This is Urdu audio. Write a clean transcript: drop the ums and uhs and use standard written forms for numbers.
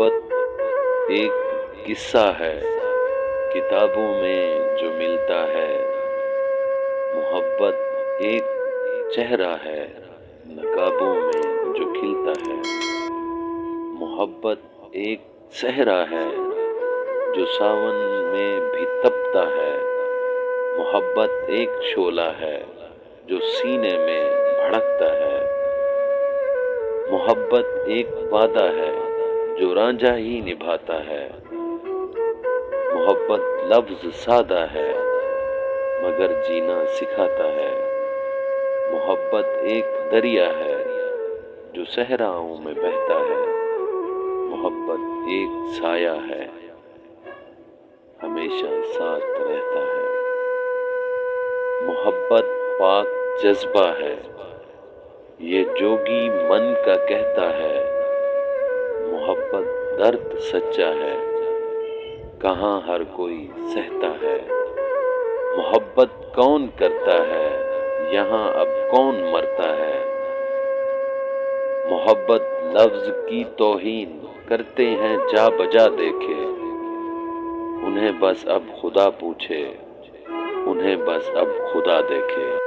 محبت ایک قصہ ہے کتابوں میں جو ملتا ہے، محبت ایک چہرہ ہے نقابوں میں جو کھلتا ہے، محبت ایک صحرا ہے جو ساون میں بھی تپتا ہے، محبت ایک شعلہ ہے جو سینے میں بھڑکتا ہے، محبت ایک وعدہ ہے جو رانجھا ہی نبھاتا ہے، محبت لفظ سادہ ہے مگر جینا سکھاتا ہے، محبت ایک دریا ہے جو صحراؤں میں بہتا ہے، محبت ایک سایہ ہے ہمیشہ ساتھ رہتا ہے، محبت پاک جذبہ ہے یہ جوگی من کا کہتا ہے، محبت درد سچا ہے کہاں ہر کوئی سہتا ہے، محبت کون کرتا ہے یہاں اب کون مرتا ہے، محبت لفظ کی توہین کرتے ہیں جا بجا دیکھے، انہیں بس اب خدا پوچھے، انہیں بس اب خدا دیکھے۔